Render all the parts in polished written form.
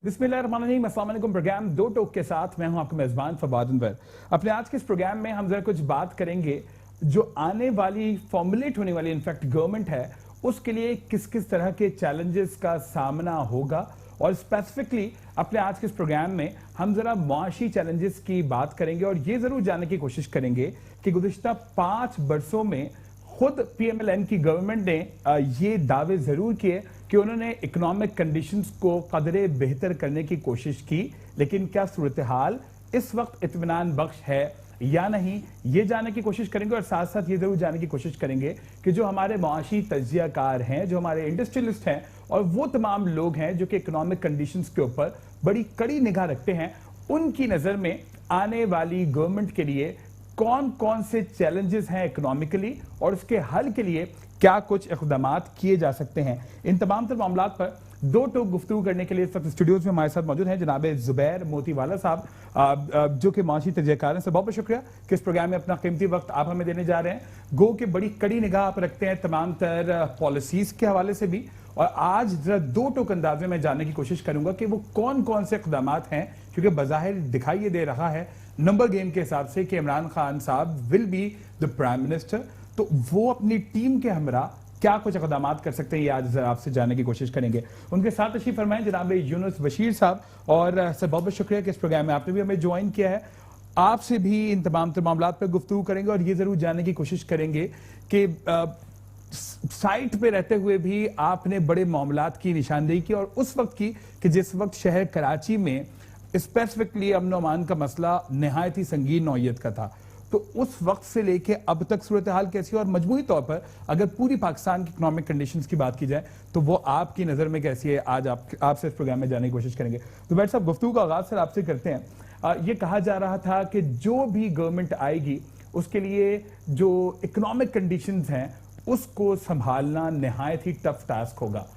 बिस्मिल्लाहिर्रहमानिर्रहीम, अस्सलाम वालेकुम। प्रोग्राम दो टोक के साथ मैं हूं आपका मेज़बान फवाद अनवर। अपने आज के इस प्रोग्राम में हम जरा कुछ बात करेंगे जो आने वाली फॉर्मुलेट होने वाली इनफैक्ट गवर्नमेंट है उसके लिए किस किस तरह के चैलेंजेस का सामना होगा, और स्पेसिफिकली अपने आज के इस प्रोग्राम में हम जरा मुआशी चैलेंजेस की बात करेंगे और ये जरूर जानने की कोशिश करेंगे कि गुज़िश्ता 5 बरसों में खुद पीएमएलएन की गवर्नमेंट ने ये दावे जरूर किए कि उन्होंने इकोनॉमिक कंडीशंस को कदरे बेहतर करने की कोशिश की, लेकिन क्या सूरत हाल इस वक्त इत्मीनान बख्श है या नहीं, ये जानने की कोशिश करेंगे। और साथ साथ ये जरूर जानने की कोशिश करेंगे कि जो हमारे मुआशी तज्जियाकार हैं, जो हमारे इंडस्ट्रियलिस्ट हैं और वो तमाम लोग हैं जो कि इकोनॉमिक कंडीशंस के ऊपर बड़ी कड़ी निगाह रखते हैं, उनकी नज़र में आने वाली गवर्नमेंट के लिए कौन कौन से चैलेंजेस हैं इकोनॉमिकली और उसके हल के लिए क्या कुछ इक़दामात किए जा सकते हैं। इन तमाम तर मामलात पर दो टोक गुफ्तगू करने के लिए इस वक्त स्टूडियोज में हमारे साथ मौजूद हैं जनाब ज़ुबैर मोतीवाला साहब, जो कि मुआशी तज्जियाकार हैं। सर बहुत बहुत शुक्रिया कि इस प्रोग्राम में अपना कीमती वक्त आप हमें देने जा रहे हैं। गो के बड़ी कड़ी निगाह आप रखते हैं तमाम तर पॉलिसीज के हवाले से भी, और आज जरा दो टोक अंदाज में मैं जानने की कोशिश करूंगा कि वो कौन कौन से इक़दामात हैं, क्योंकि बज़ाहिर दिखाई ये दे रहा है नंबर गेम के हिसाब से कि इमरान खान साहब will be the prime minister, तो वो अपनी टीम के हमरा क्या कुछ इक़दामात कर सकते हैं, ये आज आपसे जानने की कोशिश करेंगे। उनके साथ तशरीफ फरमाएं जनाब यूनुस बशीर साहब। और सर बहुत बहुत शुक्रिया कि इस प्रोग्राम में आपने भी हमें ज्वाइन किया है। आपसे भी इन तमाम मामलात पर गुफ्तगू करेंगे और ये जरूर जानने की कोशिश करेंगे कि साइट पे रहते हुए भी आपने बड़े मामलात की निशानदेही की, और उस वक्त की कि जिस वक्त शहर कराची में स्पेसिफिकली अमन अमान का मसला नहायत ही संगीन नौयत का था, तो उस वक्त से लेके अब तक सूरत हाल कैसी है, और मजमूई तौर पर अगर पूरी पाकिस्तान की इकोनॉमिक कंडीशंस की बात की जाए तो वो आपकी नज़र में कैसी है, आज आपसे इस प्रोग्राम में जानने की कोशिश करेंगे। तो भाई साहब, गुफ्तगू का आगाज सर आपसे करते हैं। ये कहा जा रहा था कि जो भी गवर्नमेंट आएगी उसके लिए जो इकोनॉमिक कंडीशंस हैं उसको संभालना नहायत ही टफ टास्क होगा।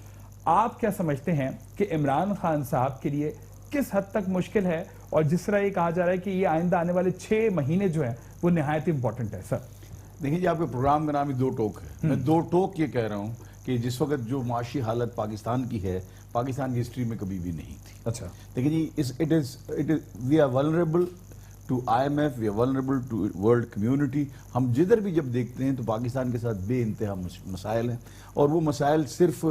आप क्या समझते हैं कि इमरान खान साहब के लिए किस हद तक मुश्किल है, और जिस तरह ये कहा जा रहा है कि ये आइंदा आने वाले 6 महीने जो है वो निहायत इंपॉर्टेंट है। सर देखिए जी, आपके प्रोग्राम का नाम ही दो टोक है। मैं दो टोक ये कह रहा हूँ कि जिस वक्त जो माशी हालत पाकिस्तान की है, पाकिस्तान की हिस्ट्री में कभी भी नहीं थी। अच्छा, देखिए जी, it is we are vulnerable to IMF, we are vulnerable to world community. हम जिधर भी जब देखते हैं तो पाकिस्तान के साथ बेइंतहा मसाइल हैं, और वो मसाइल सिर्फ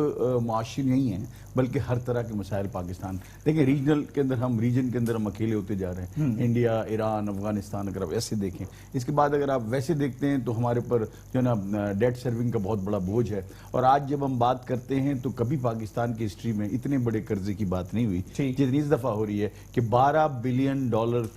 मुआशी नहीं हैं बल्कि हर तरह के मसाइल पाकिस्तान। देखिए रीजन के अंदर हम अकेले होते जा रहे हैं। इंडिया, ईरान, अफगानिस्तान, अगर आप ऐसे देखें, इसके बाद अगर आप वैसे देखते हैं तो हमारे पर जो है ना डेट सर्विंग का बहुत बड़ा बोझ है। और आज जब हम बात करते हैं तो कभी पाकिस्तान की हिस्ट्री में इतने बड़े कर्जे की बात नहीं हुई जितनी इस दफा हो रही है कि $12 बिलियन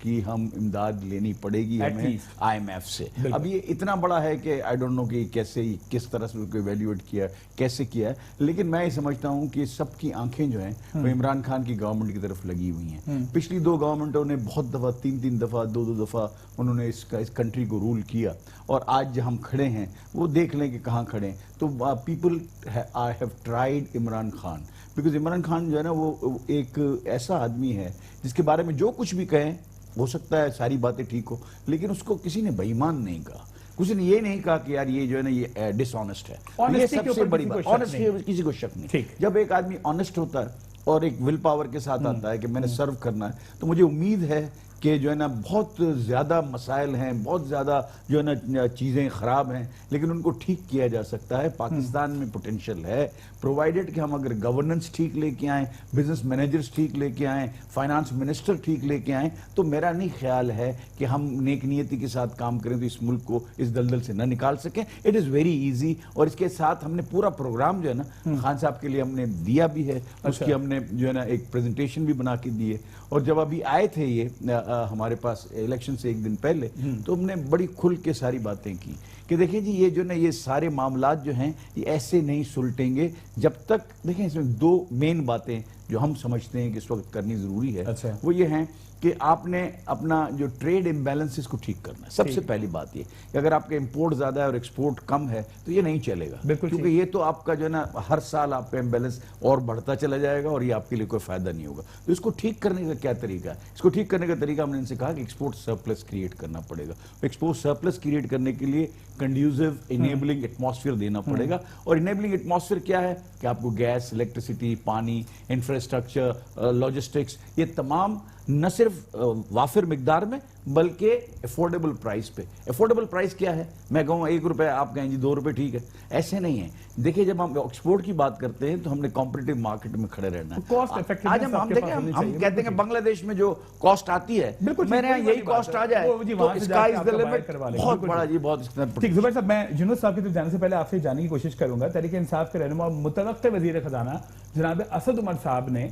की हम इमदाद लेनी पड़ेगी हमें IMF से। अब ये इतना बड़ा है कि आई डोंट नो कि कैसे किस तरह से उसको इवेल्युएट किया, कैसे किया है, लेकिन मैं ये समझता हूं कि सबकी आंखें जो हैं वो इमरान खान की गवर्नमेंट की तरफ लगी हुई हैं। पिछली 2 गवर्नमेंटों ने बहुत दफा, 3 दफा, 2 दफा उन्होंने इस कंट्री को रूल किया, और आज जब हम खड़े हैं वो देख लें कि कहाँ खड़े हैं। तो people I have tried Imran Khan, because Imran Khan जो है ना वो एक ऐसा आदमी है जिसके बारे में जो कुछ भी कहें हो सकता है सारी बातें ठीक हो, लेकिन उसको किसी ने बेईमान नहीं कहा, किसी ने ये नहीं कहा कि यार ये जो है ना ये डिसऑनेस्ट है। ये सबसे बड़ी बात, ऑनेस्टी किसी को शक नहीं। जब एक आदमी ऑनेस्ट होता है और एक विल पावर के साथ आता है कि मैंने सर्व करना है, तो मुझे उम्मीद है कि जो है ना बहुत ज़्यादा मसाइल हैं, बहुत ज़्यादा जो है ना चीज़ें ख़राब हैं, लेकिन उनको ठीक किया जा सकता है। पाकिस्तान में पोटेंशियल है, प्रोवाइडेड कि हम अगर गवर्नेंस ठीक लेके आएँ, बिजनेस मैनेजर्स ठीक लेके आएँ, फाइनेंस मिनिस्टर ठीक लेके आएँ, तो मेरा नहीं ख्याल है कि हम नेक नियति के साथ काम करें तो इस मुल्क को इस दलदल से न निकाल सकें। It is very easy. और इसके साथ हमने पूरा प्रोग्राम जो है ना खान साहब के लिए हमने दिया भी है, उसकी हमने जो है ना एक प्रेजेंटेशन भी बना के दी है। और जब अभी आए थे ये हमारे पास इलेक्शन से एक दिन पहले, तो हमने बड़ी खुल के सारी बातें की कि देखिए जी, ये जो ना ये सारे मामलात जो हैं ये ऐसे नहीं सुलटेंगे जब तक, देखें इसमें 2 मेन बातें जो हम समझते हैं कि इस वक्त करनी ज़रूरी है। अच्छा। वो ये हैं کہ آپ نے اپنا جو ٹریڈ امبیلنس کو ٹھیک کرنا ہے. سب سے پہلی بات یہ کہ اگر آپ کا امپورٹ زیادہ ہے اور ایکسپورٹ کم ہے تو یہ نہیں چلے گا, کیونکہ یہ تو آپ کا جو ہے نا ہر سال آپ کا امبیلنس اور بڑھتا چلا جائے گا اور یہ آپ کے لیے کوئی فائدہ نہیں ہوگا. تو اس کو ٹھیک کرنے کا کیا طریقہ ہے؟ اس کو ٹھیک کرنے کا طریقہ ہم نے ان سے کہا کہ ایکسپورٹ سرپلس کریٹ کرنا پڑے گا. ایکسپورٹ سرپلس کریٹ کرنے کے لیے کنڈیوزو انیبلنگ ایٹماسفیئر دینا پڑے گا. اور انیبلنگ ایٹماسفیئر کیا ہے کہ آپ کو گیس, الیکٹریسٹی, پانی, انفراسٹرکچر, لاجسٹکس, یہ تمام نہ صرف وافر مقدار میں بلکہ افورڈیبل پرائس پہ. افورڈیبل پرائس کیا ہے؟ میں کہوں 1 روپے, آپ کہیں جی 2 روپے ٹھیک ہے, ایسے نہیں ہے. دیکھیے جب ہم ایکسپورٹ کی بات کرتے ہیں تو ہم نے کمپٹیٹو مارکیٹ میں کھڑے رہنا ہے. آج ہم دیکھیں, ہم کہتے ہیں کہ بنگلہ دیش میں جو کاسٹ آتی ہے میرے یہاں یہی کاسٹ آ جائے تو اسکائی از دی لمٹ. بہت بڑا جی, بہت. ٹھیک زبیر صاحب, میں جنود صاحب کی طرف جانے سے پہلے آپ سے جاننے کی کوشش کروں گا. تحریک انصاف کے رہنما متوقع وزیر خزانہ جناب اسد عمر صاحب نے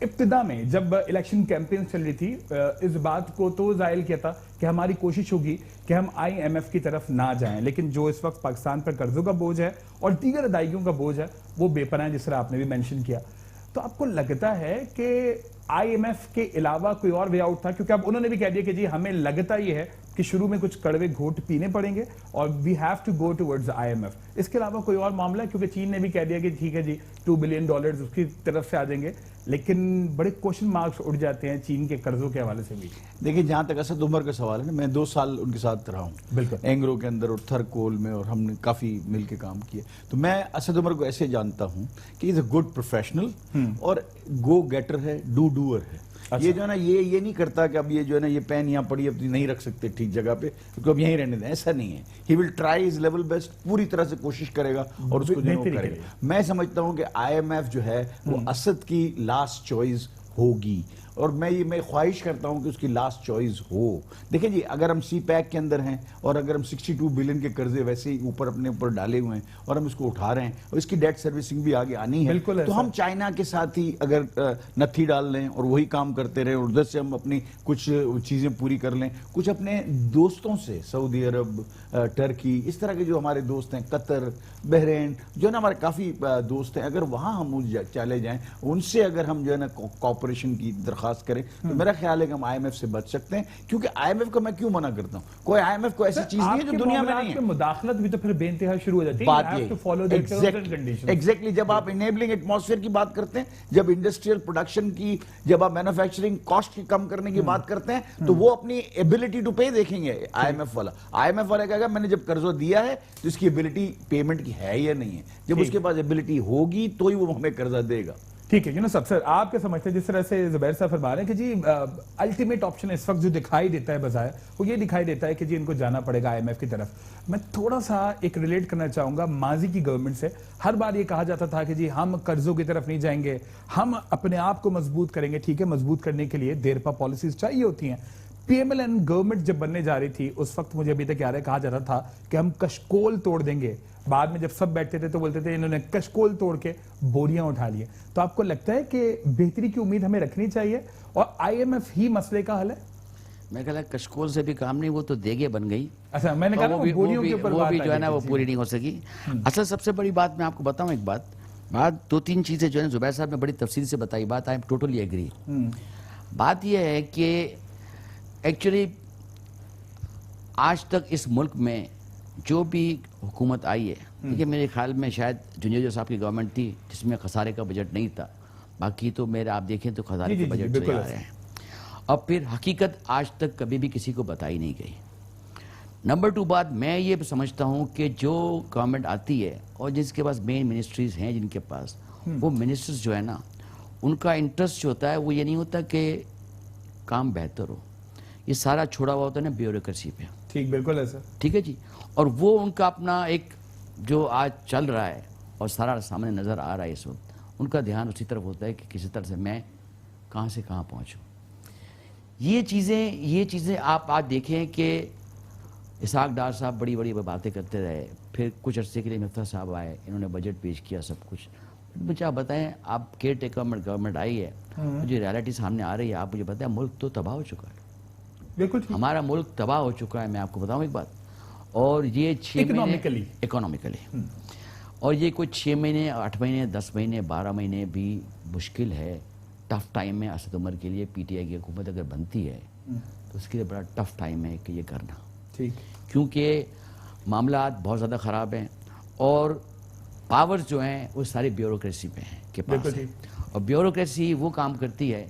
ابتدا میں جب الیکشن کیمپین چل رہی تھی اس بات کو تو ظاہر کیا تھا کہ ہماری کوشش ہوگی کہ ہم IMF کی طرف نہ جائیں, لیکن جو اس وقت پاکستان پر قرضوں کا بوجھ ہے اور دیگر ادائیگیوں کا بوجھ ہے وہ بے پناہ ہے, جس طرح آپ نے بھی مینشن کیا. تو آپ کو لگتا ہے کہ IMF کے علاوہ کوئی اور وے آؤٹ تھا؟ کیونکہ اب انہوں نے بھی کہہ دیا کہ جی ہمیں لگتا یہ ہے کہ شروع میں کچھ کڑوے گھونٹ پینے پڑیں گے اور we have to go towards IMF. اس کے علاوہ کوئی اور معاملہ ہے؟ کیونکہ چین نے بھی کہہ دیا کہ ٹھیک ہے جی $2 بلین اس کی طرف سے آ جائیں گے, لیکن بڑے کوشچن مارکس اٹھ جاتے ہیں چین کے قرضوں کے حوالے سے بھی. دیکھیں جہاں تک اسد عمر کا سوال ہے نا, میں 2 سال ان کے ساتھ رہا ہوں بالکل اینگرو کے اندر اور تھرکول میں, اور ہم نے کافی مل کے کام کیے. تو میں اسد عمر کو ایسے جانتا ہوں کہ از اے گڈ پروفیشنل اور گو گیٹر ہے, ڈوئر ہے. یہ جو ہے نا یہ نہیں کرتا کہ اب یہ جو ہے نا یہ پین یہاں پڑی اب نہیں رکھ سکتے ٹھیک جگہ پہ تو اب یہیں رہنے دیں, ایسا نہیں ہے. He will try his level best, پوری طرح سے کوشش کرے گا اور اس کو جو کرے گا. میں سمجھتا ہوں کہ IMF جو ہے وہ اسد کی لاسٹ چوائس ہوگی, اور میں خواہش کرتا ہوں کہ اس کی لاسٹ چوائس ہو. دیکھیں جی, اگر ہم CPEC کے اندر ہیں اور اگر ہم 62 بلین کے قرضے ویسے ہی اپنے اوپر ڈالے ہوئے ہیں اور ہم اس کو اٹھا رہے ہیں اور اس کی ڈیٹ سروسنگ بھی آگے آنی ہے, تو ہم چائنا کے ساتھ ہی اگر نتھی ڈال لیں اور وہی کام کرتے رہیں اور ادھر سے ہم اپنی کچھ چیزیں پوری کر لیں, کچھ اپنے دوستوں سے, سعودی عرب, ٹرکی, اس طرح کے جو ہمارے دوست ہیں, قطر, بحرین, جو ہے نا ہمارے کافی دوست ہیں, اگر وہاں ہم چلے جائیں ان سے اگر ہم جو ہے نا کوآپریشن کی درخواست کریں تو میرا خیال ہے کہ ہم IMF سے بچ سکتے ہیں. کیونکہ IMF کو میں کیوں منع کرتا ہوں, کوئی IMF کو ایسی چیز نہیں ہے جو دنیا میں نہیں ہے. مداخلت بھی تو پھر بے انتہا شروع ہو جاتی ہے. ایگزیکٹلی جب آپ انیبلنگ ایٹماسفیئر کی بات کرتے ہیں, جب انڈسٹریل پروڈکشن کی, جب آپ مینوفیکچرنگ کاسٹ کی کم کرنے کی بات کرتے ہیں تو وہ اپنی ایبلٹی ٹو پے دیکھیں گے. IMF والا کہے گا میں نے جب قرضہ دیا ہے تو اس کی ایبلٹی پیمنٹ کی ہے یا نہیں ہے. جب اس کے پاس ایبلٹی ہوگی تو ہی وہ ہمیں قرضہ دے گا. ٹھیک ہے سب سر, آپ کیا سمجھتے ہیں جس طرح سے زبیر صاحب فرما رہے ہیں کہ جی الٹیمیٹ آپشن اس وقت جو دکھائی دیتا ہے بظاہر وہ یہ دکھائی دیتا ہے کہ جی ان کو جانا پڑے گا IMF کی طرف. میں تھوڑا سا ایک ریلیٹ کرنا چاہوں گا ماضی کی گورنمنٹ سے. ہر بار یہ کہا جاتا تھا کہ جی ہم قرضوں کی طرف نہیں جائیں گے, ہم اپنے آپ کو مضبوط کریں گے. ٹھیک ہے, مضبوط کرنے کے لیے دیرپا پالیسیز چاہیے ہوتی ہیں. PMLN گورنمنٹ جب بننے جا رہی تھی اس وقت مجھے ابھی تک کہا جاتا تھا کہ ہم کشکول توڑ دیں گے. بعد میں جب سب بیٹھتے تھے تو بولتے تھے انہوں نے کشکول توڑ کے بوریاں اٹھا لیے. تو آپ کو لگتا ہے کہ بہتری کی امید ہمیں رکھنی چاہیے اور IMF ہی مسئلے کا حل ہے؟ میں کہا کشکول سے بھی کام نہیں, وہ تو دیگے بن گئی. اچھا, میں نے کہا وہ بھی جو ہے نا وہ پوری نہیں ہو سکی. اصل سب سے بڑی بات میں آپ کو بتاؤں ایک بات 2-3 چیزیں جو ہے زبیر صاحب نے بڑی تفصیل سے بتائی. بات آئی ایم ٹوٹلی ایگری. بات یہ ہے کہ ایکچولی آج تک اس ملک میں جو بھی حکومت آئی ہے, دیکھیے میرے خیال میں شاید جنیجو صاحب کی گورنمنٹ تھی جس میں خسارے کا بجٹ نہیں تھا, باقی تو میرے آپ دیکھیں تو خسارے کے بجٹ سے آ رہے ہیں. اور پھر حقیقت آج تک کبھی بھی کسی کو بتائی نہیں گئی. نمبر 2 بات میں یہ سمجھتا ہوں کہ جو گورنمنٹ آتی ہے اور جس کے پاس مین منسٹریز ہیں جن کے پاس, وہ منسٹرز جو ہے نا ان کا انٹرسٹ جو ہوتا ہے وہ یہ نہیں ہوتا کہ کام بہتر ہو, یہ سارا چھوڑا ہوا ہوتا ہے نا بیوروکریسی پہ. ٹھیک, بالکل ہے سر. ٹھیک ہے جی, اور وہ ان کا اپنا ایک جو آج چل رہا ہے اور سارا سامنے نظر آ رہا ہے اس وقت, ان کا دھیان اسی طرف ہوتا ہے کہ کسی طرح سے میں کہاں سے کہاں پہنچوں. یہ چیزیں آپ آج دیکھیں کہ اسحاق ڈار صاحب بڑی بڑی باتیں کرتے رہے, پھر کچھ عرصے کے لیے مفتیٰ صاحب آئے, انہوں نے بجٹ پیش کیا سب کچھ. مجھے آپ بتائیں, آپ کیئر ٹیکر گورنمنٹ آئی ہے, مجھے ریالٹی سامنے آ رہی ہے, آپ مجھے بتائیں ملک تو تباہ ہو چکا ہے. بالکل ہمارا ملک تباہ ہو چکا ہے. میں آپ کو بتاؤں ایک بات, اور یہ 6 مہینے اکنامکلی, اور یہ کوئی 6 مہینے 8 مہینے 10 مہینے 12 مہینے بھی مشکل ہے टफ टाइम है असद उमर के लिए। पीटीआई की हुकूमत अगर बनती है तो उसके लिए बड़ा टफ टाइम है कि ये करना, ठीक, क्योंकि मामलात बहुत ज़्यादा ख़राब हैं और पावर्स जो हैं वो सारी ब्यूरोक्रेसी पे हैं के पास बिल्कुल है। ठीक। और ब्यूरोक्रेसी वो काम करती है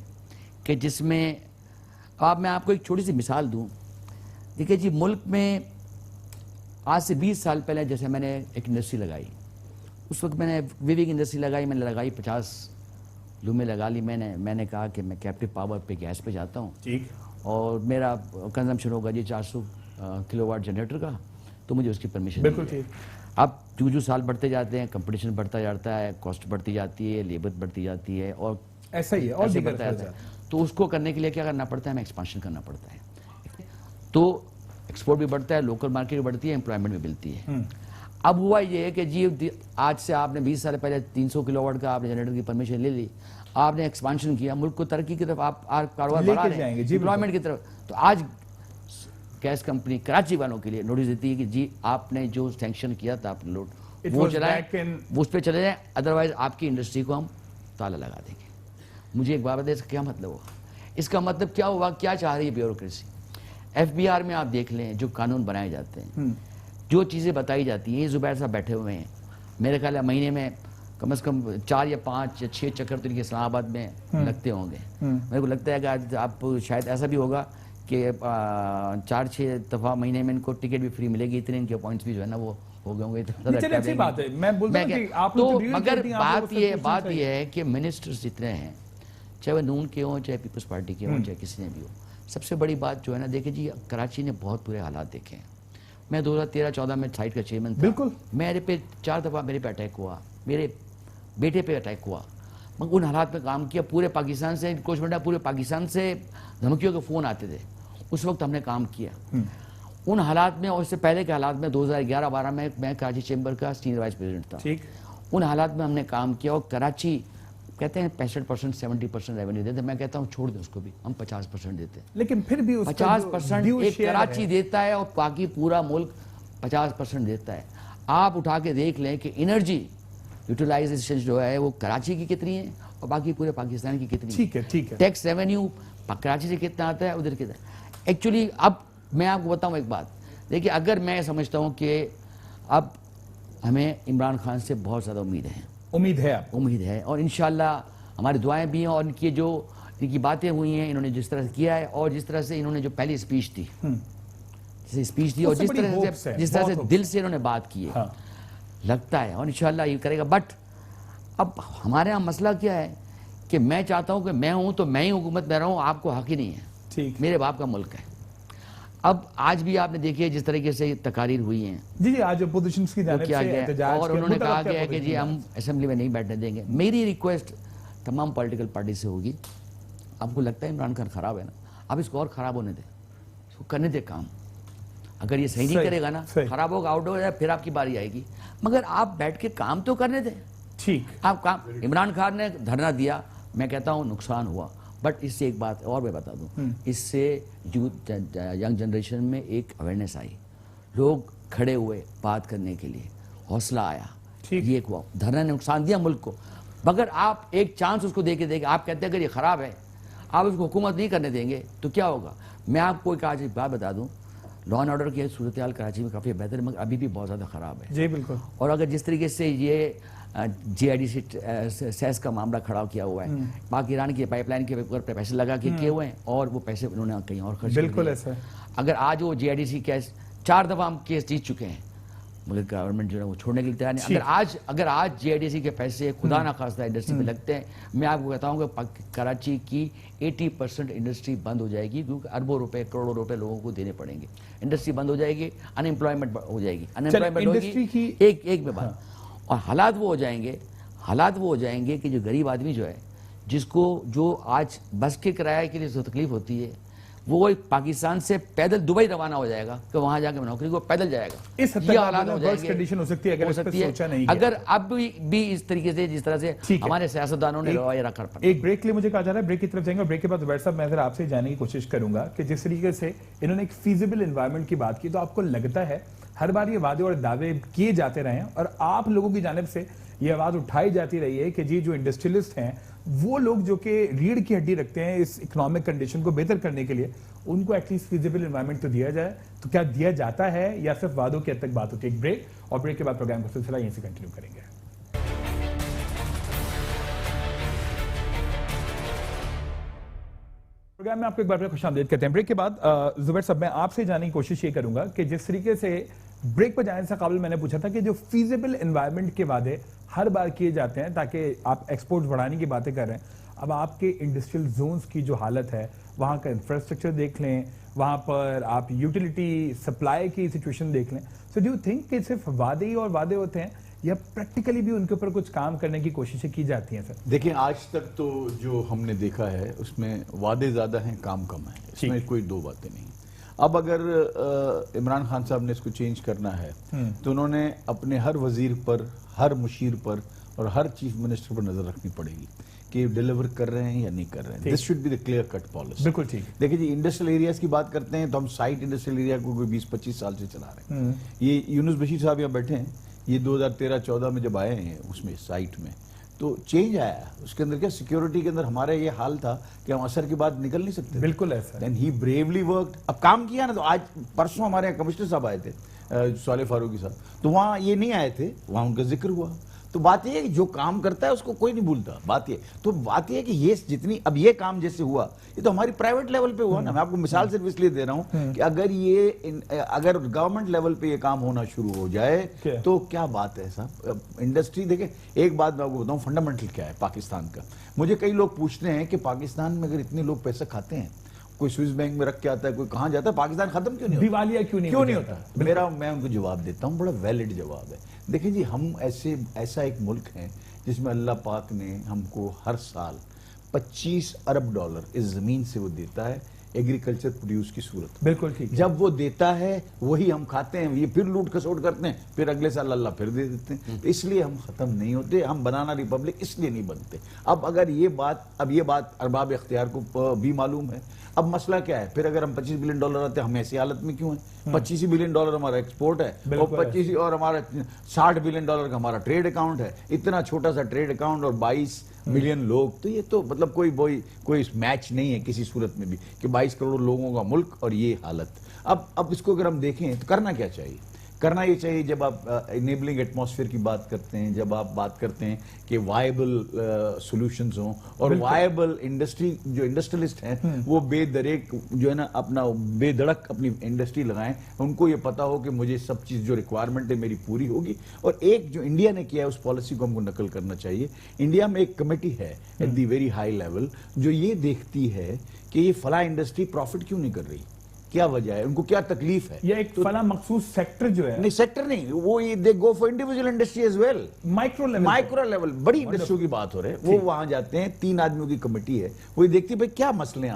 कि जिसमें मैं आपको एक छोटी सी मिसाल दूं। देखिए जी, मुल्क में आज से 20 साल पहले जैसे मैंने एक इंडस्ट्री लगाई, उस वक्त मैंने विविक इंडस्ट्री लगाई, मैंने लगाई 50 लूमें लगा ली। मैंने कहा कि मैं कैप्टिव पावर पे गैस पे जाता हूँ, ठीक, और मेरा कंजम्पशन होगा जी 400 किलोवाट जनरेटर का, तो मुझे उसकी परमिशन बिल्कुल नहीं है। ठीक। अब जो साल बढ़ते जाते हैं, कंपटीशन बढ़ता जाता है, कॉस्ट बढ़ती जाती है, लेबर बढ़ती जाती है, और ऐसा ही है, और ऐसे दीगर बढ़ता जाता खर्चा। है। तो उसको करने के लिए क्या करना पड़ता है, हमें एक्सपांशन करना पड़ता है। तो एक्सपोर्ट भी बढ़ता है, लोकल मार्केट भी बढ़ती है, एम्प्लॉयमेंट भी मिलती है। अब हुआ ये है कि जी आज से आपने 20 साल पहले 300 किलोवाट का आपने जनरेटर की परमिशन ले ली, आपने एक्सपांशन किया, मुल्क को तरक्की की तरफ आप कारोबार बढ़ा रहे हैं, एम्प्लॉयमेंट की तरफ। तो आज गैस कंपनी कराची वालों के लिए नोटिस देती है कि जी आपने जो सैंक्शन किया था आपने लोड वो चलाएं, वो उस पर चले जाएं, अदरवाइज आपकी इंडस्ट्री को हम ताला लगा देंगे। मुझे एक बात बताइए, इसका क्या मतलब हुआ? इसका मतलब क्या हुआ, क्या चाह रही है ब्यूरोक्रेसी? एफबीआर में आप देख लें, जो कानून बनाए जाते हैं, जो चीज़ें बताई जाती हैं, ये जुबैर साहब बैठे हुए हैं, मेरे ख्याल है महीने में कम से कम 4 या 5 या 6 चक्कर तो इनके इस्लामाबाद में लगते होंगे। मेरे को लगता है कि आज आप शायद ऐसा भी होगा कि 4-6 दफ़ा महीने में इनको टिकट भी फ्री मिलेगी, इतने इनके पॉइंट्स भी जो है ना वो हो गए होंगे। अच्छी बात है, मैं बोलता हूं कि आप तो लोग मगर बात ये है कि मिनिस्टर्स जितने हैं, चाहे वो नून के हों, चाहे पीपल्स पार्टी के हों, चाहे किसी ने भी हो, सबसे बड़ी बात जो है ना, देखिए जी, कराची ने बहुत बुरे हालात देखे हैं। मैं 2013-14 में साइट का चेयरमैन था, बिल्कुल, मेरे पे 4 दफ़ा मेरे पे अटैक हुआ, मेरे बेटे पे अटैक हुआ, मगर उन हालात में काम किया। पूरे पाकिस्तान से पूरे पाकिस्तान से धमकियों के फ़ोन आते थे, उस वक्त हमने काम किया उन हालात में। और इससे पहले के हालात में 2011-12 में मैं कराची चैम्बर का सीनियर वाइस प्रेसिडेंट था, ठीक, उन हालात में हमने काम किया। और कराची कहते हैं 65% 70% रेवेन्यू देते, मैं कहता हूँ छोड़ दें उसको भी, हम 50% देते हैं। लेकिन फिर भी 50% एक कराची देता है और बाकी पूरा मुल्क 50% देता है। आप उठा के देख लें कि एनर्जी यूटिलाइजेशन जो है वो कराची की कितनी है और बाकी पूरे पाकिस्तान की कितनी है। ठीक है, ठीक है। टैक्स रेवेन्यू कराची से कितना आता है, उधर कितना। एक्चुअली अब मैं आपको बताऊं एक बात, देखिए, अगर मैं समझता हूं कि अब हमें इमरान खान से बहुत ज़्यादा उम्मीद है और इंशाल्लाह हमारी दुआएं भी हैं, और इनकी बातें हुई हैं, इन्होंने जिस तरह से किया है और जिस तरह से इन्होंने जो पहली स्पीच दी, और जिस तरह से दिल से इन्होंने बात की है, हाँ, लगता है और इंशाल्लाह ये करेगा। बट अब हमारे यहाँ मसला क्या है कि मैं चाहता हूँ कि मैं हूँ तो मैं ही हुकूमत में रहूँ, आपको हक ही नहीं है, ठीक, मेरे बाप का मुल्क है। अब आज भी आपने देखिए जिस तरीके से तकारीर हुई हैं, जी जी, आज अपोजिशन की जानिब से एहतजाज और उन्होंने कहा गया है कि जी हम असेंबली में नहीं बैठने देंगे। मेरी रिक्वेस्ट तमाम पॉलिटिकल पार्टी से होगी, आपको लगता है इमरान खान खराब है ना, आप इसको और खराब होने दें, इसको करने दें काम। अगर ये सही नहीं करेगा ना, खराब होगा, आउट हो जाए, फिर आपकी बारी आएगी, मगर आप बैठ के काम तो करने दें, ठीक। आप काम, इमरान खान ने धरना दिया, मैं कहता हूँ नुकसान हुआ, बट इससे एक बात और मैं बता दूं, इससे यूथ यंग जनरेशन में एक अवेयरनेस आई, लोग खड़े हुए बात करने के लिए, हौसला आया, ये एक हुआ। धरना ने नुकसान दिया मुल्क को, मगर आप एक चांस उसको दे के देंगे, आप कहते हैं अगर ये खराब है, आप उसको हुकूमत नहीं करने देंगे तो क्या होगा। मैं आपको एक आज एक बात बता दूं, लॉ एंड ऑर्डर की सूरत हाल कराची में काफ़ी बेहतर है, मगर अभी भी बहुत ज़्यादा ख़राब है। जी बिल्कुल। और अगर जिस तरीके से ये GIDC सेस का मामला खड़ा किया हुआ है, पाक ईरान की पाइपलाइन के ऊपर पे पैसे लगा के किए हुए हैं और वो पैसे उन्होंने कहीं और खर्च, बिल्कुल ऐसा है। अगर आज वो GIDC केस 4 दफ़ा हम केस जीत चुके हैं, मगर गवर्नमेंट जो है वो छोड़ने के लिए तैयार नहीं। अगर आज GIDC के पैसे खुदा ना खास्ता इंडस्ट्री में लगते हैं, मैं आपको कहता हूँ कि कराची की 80% इंडस्ट्री बंद हो जाएगी, क्योंकि अरबों रुपए करोड़ों रुपए लोगों को देने पड़ेंगे। इंडस्ट्री बंद हो जाएगी, अनएम्प्लॉयमेंट हो जाएगी, अनएम्प्लॉयमेंट होगी, एक में बात। और हालात वो हो जाएंगे कि जो गरीब आदमी जो है, जिसको जो आज बस के किराए के लिए जो तकलीफ होती है, वो पाकिस्तान से पैदल दुबई रवाना हो जाएगा कि वहां जाके नौकरी को पैदल जाएगा। इस हद तक हालात हो जाएंगे, कंडीशन हो सकती है अगर इस पर सोचा नहीं गया। अगर अब भी इस तरीके से जिस तरह से हमारे सियासतदानों ने रवैया रखा। एक ब्रेक के लिए मुझे कहा जा रहा है, ब्रेक की तरफ जाएंगे, और ब्रेक के बाद जुबैर साहब मैं जरा आपसे जानने की कोशिश करूंगा कि जिस तरीके से इन्होंने एक फीजिबल एनवायरनमेंट की बात की, तो आपको लगता है हर बार ये वादे और दावे किए जाते रहे हैं और आप लोगों की जानिब से ये आवाज उठाई जाती रही है कि जी जो इंडस्ट्रियलिस्ट हैं وہ لوگ جو کہ ریڑھ کی ہڈی رکھتے ہیں اس اکنامک کنڈیشن کو بہتر کرنے کے لیے ان کو ایٹ لیسٹ فیزیبل انوائرمنٹ تو دیا جائے. تو کیا دیا جاتا ہے یا صرف وعدوں کی حد تک بات ہوتی ہے؟ ایک بریک, اور بریک کے بعد پروگرام کا سلسلہ یہیں سے کنٹینیو کریں گے. پروگرام میں آپ کو ایک بار پھر خوش آمدید کرتے ہیں. بریک کے بعد زبیر صاحب میں آپ سے جاننے کی کوشش یہ کروں گا کہ جس طریقے سے بریک پر جانے سے قبل میں نے پوچھا تھا کہ جو فیزیبل انوائرمنٹ کے وعدے ہر بار کیے جاتے ہیں تاکہ آپ ایکسپورٹ بڑھانے کی باتیں کر رہے ہیں, اب آپ کے انڈسٹریل زونز کی جو حالت ہے, وہاں کا انفراسٹرکچر دیکھ لیں, وہاں پر آپ یوٹیلیٹی سپلائی کی سچویشن دیکھ لیں, سو ڈو یو تھنک کہ صرف وعدے ہی اور وعدے ہوتے ہیں یا پریکٹیکلی بھی ان کے اوپر کچھ کام کرنے کی کوششیں کی جاتی ہیں؟ سر دیکھیں, آج تک تو جو ہم نے دیکھا ہے اس میں وعدے زیادہ ہیں, کام کم ہے, اس میں کوئی دو باتیں نہیں. اب اگر عمران خان صاحب نے اس کو چینج کرنا ہے تو انہوں نے اپنے ہر وزیر پر, ہر مشیر پر اور ہر چیف منسٹر پر نظر رکھنی پڑے گی کہ ڈیلیور کر رہے ہیں یا نہیں کر رہے ہیں. This should be the clear cut policy. بالکل ٹھیک. دیکھیں جی, انڈسٹریل ایریاز کی بات کرتے ہیں تو ہم سائٹ انڈسٹریل ایریا کو کوئی 20-25 سال سے چلا رہے ہیں. یہ یونس بشیر صاحب یہاں بیٹھے ہیں, یہ 2013-14 میں جب آئے ہیں اس میں سائٹ میں تو چینج آیا. اس کے اندر کیا سیکیورٹی کے اندر ہمارا یہ حال تھا کہ ہم اثر کے بعد نکل نہیں سکتے. بالکل ایسا. دین ہی بریولی ورکڈ. اب کام کیا نا, تو آج پرسوں ہمارے یہاں کمشنر صاحب آئے تھے, صالح فاروقی صاحب, تو وہاں یہ نہیں آئے تھے, وہاں ان کا ذکر ہوا. تو بات یہ ہے کہ جو کام کرتا ہے اس کو کوئی نہیں بھولتا. بات یہ تو بات یہ ہے کہ یہ جتنی اب یہ کام جیسے ہوا یہ تو ہماری پرائیویٹ لیول پہ ہوا نا. میں آپ کو مثال صرف اس لیے دے رہا ہوں کہ اگر گورنمنٹ لیول پہ یہ کام ہونا شروع ہو جائے تو کیا بات ہے صاحب. انڈسٹری دیکھیں, ایک بات میں آپ کو بتاؤں, فنڈامنٹل کیا ہے پاکستان کا. مجھے کئی لوگ پوچھتے ہیں کہ پاکستان میں اگر اتنے لوگ پیسہ کھاتے ہیں, کوئی سوئس بینک میں رکھ کے آتا ہے, کوئی کہاں جاتا ہے, پاکستان ختم کیوں نہیں ہوتا, دیوالیہ کیوں نہیں ہوتا؟ میں ان کو جواب دیتا ہوں, بڑا ویلڈ جواب ہے. دیکھیں جی, ہم ایسا ایک ملک ہیں جس میں اللہ پاک نے ہم کو ہر سال $25 ارب اس زمین سے وہ دیتا ہے ایگریکلچر پروڈیوس کی صورت. بالکل ٹھیک. جب وہ دیتا ہے وہی ہم کھاتے ہیں, یہ پھر لوٹ کھسوٹ کرتے ہیں, پھر اگلے سال اللہ پھر دے دیتے ہیں. تو اس لیے ہم ختم نہیں ہوتے. ہم بنانا ریپبلک اس لیے نہیں بنتے. اب اگر یہ بات ارباب اختیار کو بھی معلوم ہے. اب مسئلہ کیا ہے, پھر اگر ہم $25 بلین آتے ہیں, ہم ایسی حالت میں کیوں ہیں؟ $25 بلین ہمارا ایکسپورٹ ہے, اور ہمارا $60 بلین کا ہمارا ٹریڈ اکاؤنٹ ہے. اتنا چھوٹا سا ٹریڈ اکاؤنٹ اور 22 ملین لوگ, تو یہ تو مطلب کوئی میچ نہیں ہے کسی صورت میں بھی کہ 22 کروڑ لوگوں کا ملک اور یہ حالت. اب اس کو اگر ہم دیکھیں تو کرنا کیا چاہیے؟ کرنا یہ چاہیے, جب آپ انیبلنگ ایٹماسفیئر کی بات کرتے ہیں, جب آپ بات کرتے ہیں کہ وائبل سولوشنز ہوں اور وائبل انڈسٹری, جو انڈسٹریلسٹ ہیں وہ بے دریک جو ہے نا اپنا بے دڑک اپنی انڈسٹری لگائیں, ان کو یہ پتا ہو کہ مجھے سب چیز جو ریکوائرمنٹ ہے میری پوری ہوگی. اور ایک جو انڈیا نے کیا ہے اس پالیسی کو ہم کو نقل کرنا چاہیے. انڈیا میں ایک کمیٹی ہے at the very high level جو یہ دیکھتی ہے کہ یہ فلاں انڈسٹری پروفٹ کیوں نہیں کر رہی, کیا وجہ ہے, ان کو کیا تکلیف ہے. یا ایک فلاں مخصوص سیکٹر جو ہے, نہیں سیکٹر نہیں, وہ they go for individual industry as well. Micro level بڑی انڈسٹریوں کی بات ہو رہی ہے, وہ وہاں جاتے ہیں, 3 آدمیوں کی کمیٹی ہے, وہ دیکھتی ہے بھائی کیا مسئلے ہیں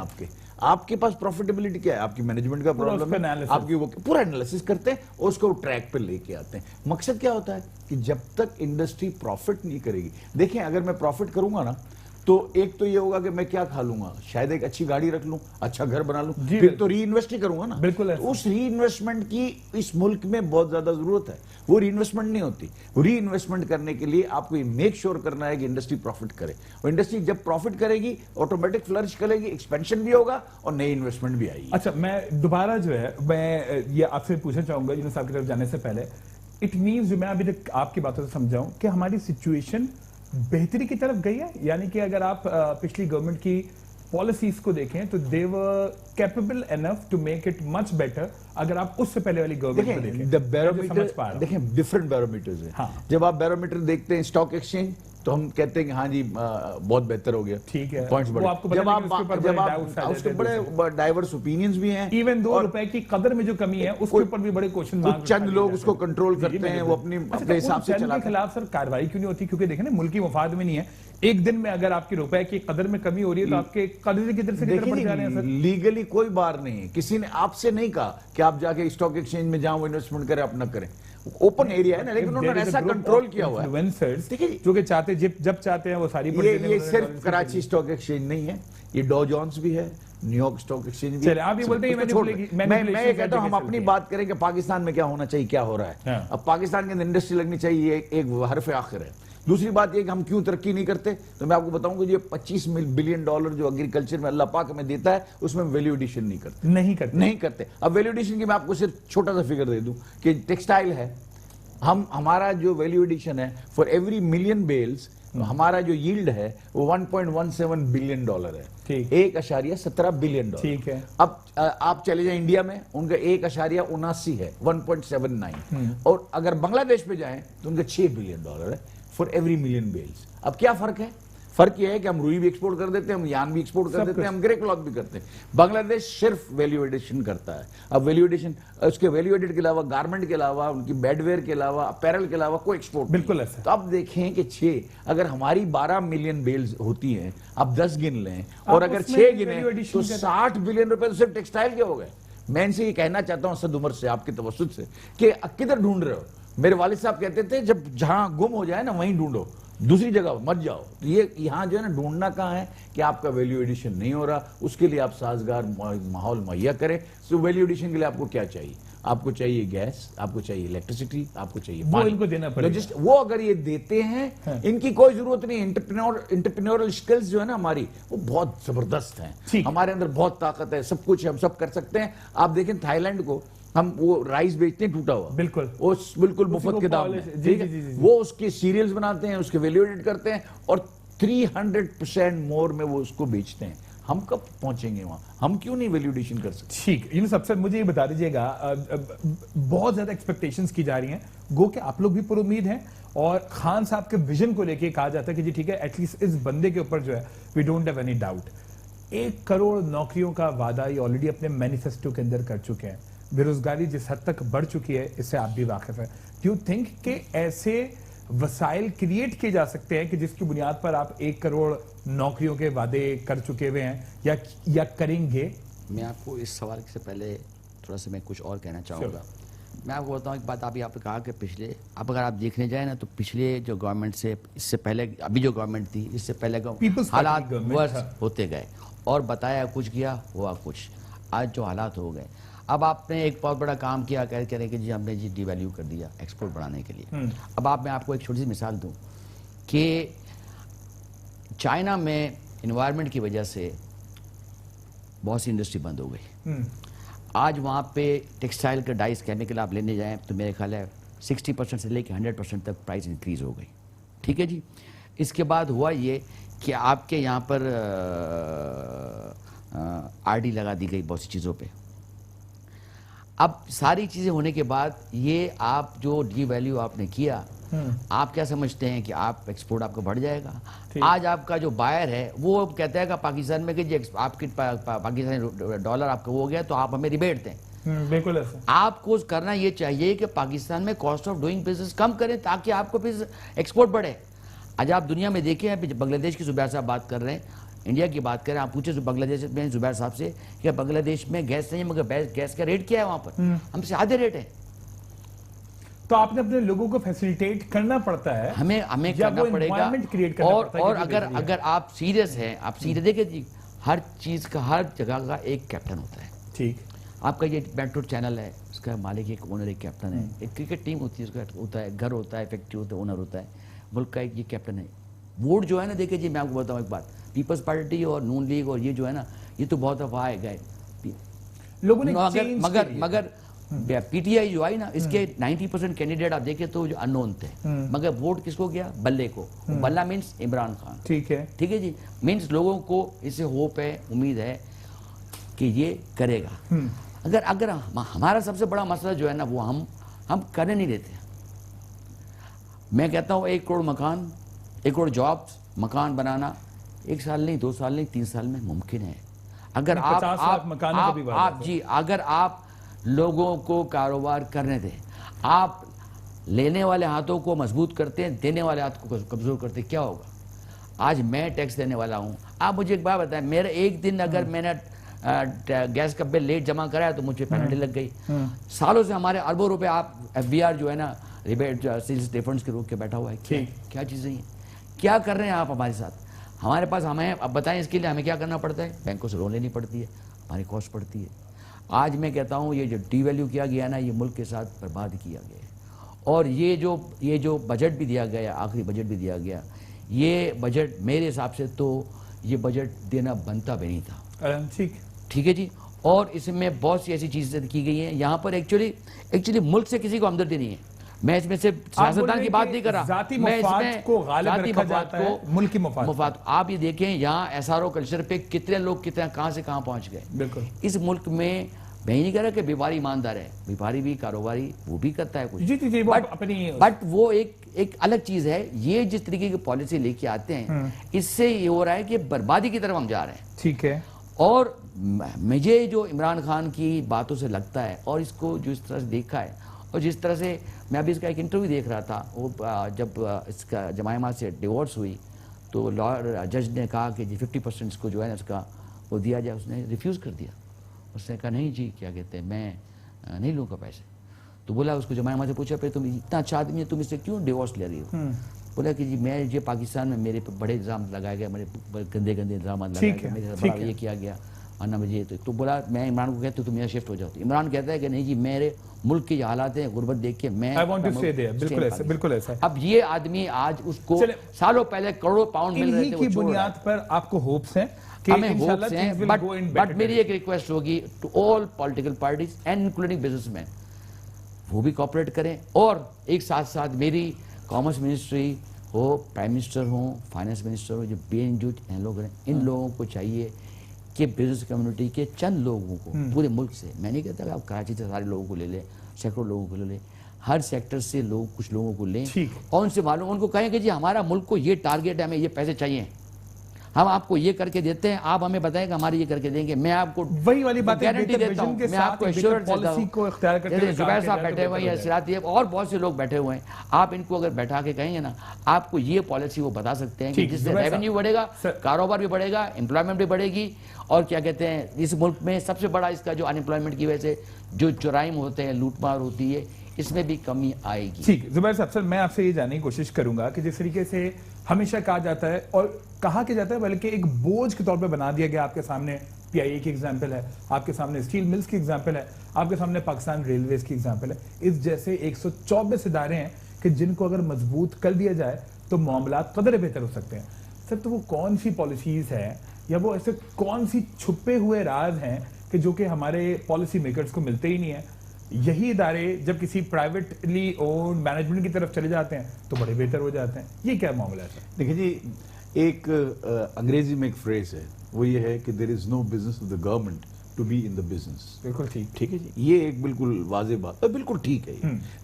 آپ کے پاس پروفیٹیبلٹی کیا ہے, آپ کی مینجمنٹ کا پرابلم ہے, آپ کی وہ پورا انالیسس کرتے ہیں اور اس کو ٹریک پہ لے کے آتے ہیں. مقصد کیا ہوتا ہے کہ جب تک انڈسٹری پروفٹ نہیں کرے گی, دیکھیں اگر میں پروفٹ کروں گا نا تو ایک تو یہ ہوگا کہ میں کیا کھا لوں گا, شاید ایک اچھی گاڑی رکھ لوں, اچھا گھر بنا لوں, پھر تو ری انویسٹ ہی کروں گا نا. بالکل. اس ری انویسٹمنٹ کی اس ملک میں بہت زیادہ ضرورت ہے. وہ ری انویسٹمنٹ نہیں ہوتی. ری انویسٹمنٹ کرنے کے لیے آپ کو یہ میک شور کرنا ہے کہ انڈسٹری پروفٹ کرے, اور انڈسٹری جب پروفٹ کرے گی آٹومیٹک فلرش کرے گی, ایکسپینشن بھی ہوگا اور نئی انویسٹمنٹ بھی آئے گی. اچھا, میں دوبارہ جو ہے میں یہ آپ سے پوچھنا چاہوں گا یونس صاحب کی طرف جانے سے پہلے, اٹ مینز جو میں ابھی تک آپ کی باتوں سے سمجھاؤں کہ ہماری سچویشن بہتری کی طرف گئی ہے. یعنی کہ اگر آپ پچھلی گورنمنٹ کی پالیسیز کو دیکھیں تو they were capable enough to make it much better. اگر آپ اس سے پہلے والی گورنمنٹ کو دیکھیں, دیکھیں ڈفرنٹ بیرومیٹرز ہیں. جب آپ بیرومیٹر دیکھتے ہیں اسٹاک ایکسچینج تو ہم کہتے ہیں کہ ہاں جی بہت بہتر ہو گیا, ٹھیک ہے, پوائنٹس بڑے. جب آپ اس کے بڑے ڈائیورس اوپینینز بھی ہیں, ایون 2 روپے کی قدر میں جو کمی ہے اس کے اوپر بھی بڑے کوشچن مارک, چند لوگ اس کو کنٹرول کرتے ہیں, وہ اپنے حساب سے چلاتے ہیں. کے خلاف سر کارروائی کیوں نہیں ہوتی؟ کیونکہ دیکھیں نا ملکی مفاد میں نہیں ہے. ایک دن میں اگر آپ کی روپے کی قدر میں کمی ہو رہی ہے تو آپ کے قدر کی طرف سے کدھر بڑھ جا رہے ہیں سر. لیگلی کوئی بار نہیں ہے, کسی نے آپ سے نہیں کہا کہ آپ جا کے اسٹاک ایکسچینج میں جاؤں انویسٹمنٹ کریں, اپنا کریں, اوپن ایریا ہے نا, لیکن انہوں نے ایسا کنٹرول کیا ہوا ہے جو کہ چاہتے جب چاہتے ہیں وہ ساری. یہ صرف کراچی اسٹاک ایکسچینج نہیں ہے, یہ ڈو جونز بھی ہے, نیو یارک اسٹاک ایکسچینج بھی. آپ یہ بولتے ہیں, میں یہ کہتا ہوں ہم اپنی بات کریں کہ پاکستان میں کیا ہونا چاہیے, کیا ہو رہا ہے. اب پاکستان کے اندر انڈسٹری لگنی چاہیے, ایک حرف آخر ہے. दूसरी बात ये कि हम क्यों तरक्की नहीं करते, तो मैं आपको बताऊं कि ये $25 बिलियन जो एग्रीकल्चर में अल्लाह पाक हमें देता है, उसमें वैल्यू एडिशन नहीं करते। अब वैल्यू एडिशन की मैं आपको सिर्फ छोटा सा फिगर दे दूं कि टेक्सटाइल है, हमारा जो वैल्यू एडिशन है फॉर एवरी मिलियन बेल्स, हमारा जो यील्ड है वो $1.17 बिलियन है, 1.17 बिलियन। ठीक है। अब आप चले जाएं इंडिया में, उनका 1.79 है, 1.79। और अगर बांग्लादेश पे जाएं तो उनका $6 बिलियन है फॉर एवरी मिलियन बेल्स। अब क्या फर्क है? फर्क यह है कि हम रुई भी एक्सपोर्ट कर देते हैं, हम यान भी एक्सपोर्ट कर देते हैं, हम ग्रे क्लॉथ भी करते हैं। बांग्लादेश सिर्फ वैल्यू एडिशन करता है। अब वैल्यू एडिशन, उसके वैल्यू एडिड के अलावा, गारमेंट के अलावा, उनकी बेडवेयर के अलावा, अपैरल के अलावा कोई एक्सपोर्ट बिल्कुल ऐसा। तो अब देखें कि 6, अगर हमारी 12 मिलियन बेल्स होती हैं, आप 10 गिन लें, और अगर 6 गिने तो $60 बिलियन तो सिर्फ टेक्सटाइल के हो गए। मैं इनसे ये कहना चाहता हूं असद उमर से, आपके तवज्जुह से, कि किधर ढूंढ रहे हो? मेरे वालिद साहब कहते थे जब जहां गुम हो जाए ना वहीं ढूंढो, दूसरी जगह मत जाओ। तो ये यहाँ जो है ना ढूंढना कहाँ है कि आपका वैल्यू एडिशन नहीं हो रहा, उसके लिए आप साजगार माहौल मुहैया करें। सो वैल्यू एडिशन के लिए आपको क्या चाहिए? आपको चाहिए गैस, आपको चाहिए इलेक्ट्रिसिटी, आपको चाहिए पानी, इनको देना पड़ेगा। वो अगर ये देते हैं, इनकी कोई जरूरत नहीं। इंटरप्रेन्योरल स्किल्स जो है ना हमारी, वो बहुत जबरदस्त हैं, हमारे अंदर बहुत ताकत है, सब कुछ हम सब कर सकते हैं। आप देखें थाईलैंड को, हम वो राइस बेचते हैं टूटा हुआ, बिल्कुल मुफ्त के दाम में, ठीक है, वो उसके सीरियल्स बनाते हैं, उसके वैल्यू एडिट करते हैं, और 300% मोर में वो उसको बेचते हैं। हम कब पहुंचेंगे वहां? हम क्यों नहीं वैल्यू एडिशन कर सकते? ठीक, यूनुस सबसे मुझे ये बता दीजिएगा, बहुत ज्यादा एक्सपेक्टेशंस की जा रही हैं, गो कि आप लोग भी पर उम्मीद हैं, और खान साहब के विजन को लेके कहा जाता है कि जी ठीक है, एटलीस्ट इस बंदे के ऊपर जो है we don't have any doubt. 1 crore नौकरियों का वादा ये ऑलरेडी अपने मैनिफेस्टो के अंदर कर चुके हैं। बेरोजगारी जिस हद तक बढ़ चुकी है, इससे आप भी वाकिफ है। डू यू थिंक कि ऐसे वसाइल क्रिएट किए जा सकते हैं कि जिसकी बुनियाद पर आप 1 करोड़ नौकरियों के वादे कर चुके हुए हैं या करेंगे? मैं आपको इस सवाल से पहले थोड़ा सा मैं कुछ और कहना चाहूँगा। मैं आपको बताऊँ एक बात, आप यहाँ पे कहा कि पिछले, अब अगर आप देखने जाए ना तो पिछले जो गवर्नमेंट से, इससे पहले अभी जो गवर्नमेंट थी, इससे पहले हालात वर्ष होते गए, और बताया कुछ, किया हुआ कुछ, आज जो हालात हो गए। अब आपने एक बहुत बड़ा काम किया, कह रहे कि जी हमने जी डिवैल्यू कर दिया एक्सपोर्ट बढ़ाने के लिए। अब मैं आपको एक छोटी सी मिसाल दूं कि चाइना में इन्वायरमेंट की वजह से बहुत सी इंडस्ट्री बंद हो गई। आज वहाँ पे टेक्सटाइल का डाइस केमिकल आप लेने जाएं तो मेरे ख्याल है 60% से लेकर 100% तक प्राइस इंक्रीज हो गई। ठीक है जी। इसके बाद हुआ ये कि आपके यहाँ पर आरडी लगा दी गई बहुत सी चीज़ों पे। अब सारी चीज़ें होने के बाद ये आप जो डी वैल्यू आपने किया, आप क्या समझते हैं कि आप एक्सपोर्ट आपका बढ़ जाएगा? आज आपका जो बायर है वो कहता है कि पाकिस्तान में कि आपकी पाकिस्तानी डॉलर आपका हो गया तो आप हमें रिबेट दें। बिल्कुल ऐसा। आपको करना ये चाहिए कि पाकिस्तान में कॉस्ट ऑफ डूइंग बिजनेस कम करें ताकि आपको फिर एक्सपोर्ट बढ़े। आज आप दुनिया में देखें, अभी बांग्लादेश की जुबैर साहब बात कर रहे हैं, इंडिया की बात करें, आप पूछे बांग्लादेश में जुबैर साहब से कि बांग्लादेश में गैस नहीं है, मगर गैस का रेट क्या है वहां पर? हमसे आधे रेट है। तो आपने अपने लोगों को फैसिलिटेट करना पड़ता है, हमें करना पड़ेगा। और अगर आप सीरियस हैं, आप सीरियस देखिए जी, हर चीज का, हर जगह का एक कैप्टन होता है। ठीक, आपका ये मेट्रो चैनल है, उसका मालिक एक ओनर, एक कैप्टन है। एक क्रिकेट टीम होती है, उसका होता है, घर होता है, फैक्ट्री होता है, ओनर होता है, मुल्क का एक ये कैप्टन है। वोट जो है ना, देखिए जी मैं आपको बताऊं एक बात, पीपल्स पार्टी और नून लीग और ये जो है ना, ये तो बहुत दफा आए गए लोगों ने, मगर पीटीआई जो आई ना, इसके 90% कैंडिडेट आप देखें तो जो अननोन थे, मगर वोट किसको गया? बल्ले को। बल्ला मीन्स इमरान खान। ठीक है जी, मीन्स लोगों को इससे होप है, उम्मीद है कि ये करेगा। अगर हमारा सबसे बड़ा मसला जो है ना, वो हम करने नहीं देते। मैं कहता हूँ 1 करोड़ मकान, 1 करोड़ जॉब्स, मकान बनाना 1 साल नहीं, 2 साल नहीं, 3 साल में मुमकिन है। अगर अगर आप लोगों को कारोबार करने दें, आप लेने वाले हाथों को मजबूत करते हैं, देने वाले हाथ को कमजोर करते, क्या होगा? आज मैं टैक्स देने वाला हूं, आप मुझे एक बात बताएं, मेरा एक दिन अगर मैंने गैस का बिल लेट जमा कराया तो मुझे पेनल्टी लग गई। सालों से हमारे अरबों रुपए आप एफबीआर जो है ना, रिबेट सेल्स डिफरेंस के रोक के बैठा हुआ है। क्या चीज़ें हैं? क्या कर रहे हैं आप हमारे साथ? हमारे पास, हमें अब बताएं, इसके लिए हमें क्या करना पड़ता है? बैंकों से लोन लेनी पड़ती है, हमारी कॉस्ट पड़ती है। आज मैं कहता हूँ ये जो डी वैल्यू किया गया ना, ये मुल्क के साथ बर्बाद किया गया है। اور یہ جو بجٹ بھی دیا گیا, آخری بجٹ بھی دیا گیا, یہ بجٹ میرے حساب سے تو یہ بجٹ دینا بنتا بھی نہیں تھا. ٹھیک ہے جی. اور اس میں بہت سی ایسی چیزیں کی گئی ہیں یہاں پر ایکچولی ملک سے کسی کو ہمدردی نہیں ہے. میں اس میں سے سیاستدان کی بات نہیں کر رہا, ذاتی مفاد کو غالب رکھا جاتا ہے, ملکی مفاد. آپ یہ دیکھیں یہاں ایس آر او کلچر پہ کتنے لوگ کہاں سے کہاں پہنچ گئے. بالکل. اس ملک میں میں ہی نہیں کہہ رہا کہ بیپاری ایماندار ہے, بیپاری بھی کاروباری وہ بھی کرتا ہے کچھ, بٹ وہ ایک الگ چیز ہے. یہ جس طریقے کی پالیسی لے کے آتے ہیں اس سے یہ ہو رہا ہے کہ بربادی کی طرف ہم جا رہے ہیں. ٹھیک ہے. اور مجھے جو عمران خان کی باتوں سے لگتا ہے اور اس کو جو اس طرح سے دیکھا ہے اور جس طرح سے میں ابھی اس کا ایک انٹرویو دیکھ رہا تھا, وہ جب اس کا جمائمہ سے ڈیورس ہوئی تو جج نے کہا کہ جی 50% اس کو جو ہے نا اس کا وہ دیا جائے, اس نے ریفیوز کر دیا. اس نے کہا نہیں جی کیا کہتے ہیں میں نہیں لوں گا پیسے. تو بولا اس کو جمائمہ سے پوچھا پھر تم اتنا اچھا آدمی ہے تم اس سے کیوں ڈیورس لے رہی ہو. بولا کہ جی میں یہ پاکستان میں میرے پہ بڑے الزام لگائے گئے, میرے گندے الزامات لگائے گئے, میرے بڑا یہ کیا گیا ورنہ مجھے تو بولا میں عمران کو کہتا ہوں تم یہاں شفٹ ہو جاؤ. عمران کہتا ہے کہ نہیں جی میرے ملک کے حالات ہیں, غربت دیکھ کے میں بالکل ایسا. اب یہ آدمی آج اس کو سالوں پہلے کروڑوں پاؤنڈ مل رہے تھے, کی بنیاد پر آپ کو ہوپس ہیں, ہمیں ہوپس ہیں, بٹ میری ایک ریکویسٹ ہوگی to all political parties and including businessman, وہ بھی کوآپریٹ کریں. اور ایک ساتھ ساتھ میری کامرس منسٹری ہو, پرائم منسٹر ہوں, فائنانس منسٹر ہو, جو جو لوگ ہیں ان لوگوں کو چاہیے کہ بزنس کمیونٹی کے چند لوگوں کو پورے ملک سے, میں نہیں کہتا کہ آپ کراچی سے سارے لوگوں کو لے لیں, سینکڑوں لوگوں کو لے لیں, ہر سیکٹر سے کچھ لوگوں کو لیں اور ان سے معلوم ان کو کہیں کہ جی ہمارا ملک کو یہ ٹارگیٹ ہے, ہمیں یہ پیسے چاہیے, ہم آپ کو یہ کر کے دیتے ہیں, آپ ہمیں بتائیں کہ ہمارے یہ کر کے دیں گے. میں آپ کو وہی والی بات گارنٹی دیتا ہوں, میں آپ کو ایشورنس دیتا ہوں. زبیر صاحب بیٹھے ہوئے ہیں, سراتی اور بہت سے لوگ بیٹھے ہوئے ہیں, آپ ان کو اگر بیٹھا کے کہیں گے نا آپ کو یہ پالیسی وہ بتا سکتے ہیں کہ جس سے ریونیو بڑھے گا, کاروبار بھی بڑھے گا, امپلائمنٹ بھی بڑھے گی, اور کیا کہتے ہیں اس ملک میں سب سے بڑا اس کا جو ان امپلائمنٹ کی وجہ سے جو جرائم ہوتے ہیں, لوٹ مار ہوتی ہے, اس میں بھی کمی آئے گی. ٹھیک. زبیر صاحب سر میں آپ سے یہ جاننے کی کوشش کروں گا کہ جس طریقے سے ہمیشہ کہا جاتا ہے اور کہا کہ جاتا ہے بلکہ ایک بوجھ کے طور پہ بنا دیا گیا, آپ کے سامنے پی آئی اے کی ایگزامپل ہے, آپ کے سامنے اسٹیل ملز کی ایگزامپل ہے, آپ کے سامنے پاکستان ریلویز کی ایگزامپل ہے. اس جیسے 124 ادارے ہیں کہ جن کو اگر مضبوط کر دیا جائے تو معاملات قدرے بہتر ہو سکتے ہیں. سر تو وہ کون سی پالیسیز ہیں یا وہ ایسے کون سی چھپے ہوئے راز ہیں کہ جو کہ ہمارے پالیسی میکرز کو ملتے ہی نہیں ہیں؟ یہی ادارے جب کسی پرائیویٹلی اونڈ مینجمنٹ کی طرف چلے جاتے ہیں تو بڑے بہتر ہو جاتے ہیں. یہ کیا معاملہ ہے سر؟ دیکھیں جی, ایک انگریزی میں ایک فریز ہے, وہ یہ ہے کہ there is no business of the government to be in the business. بالکل ٹھیک ہے جی, یہ ایک بالکل واضح بات ہے, بالکل ٹھیک ہے.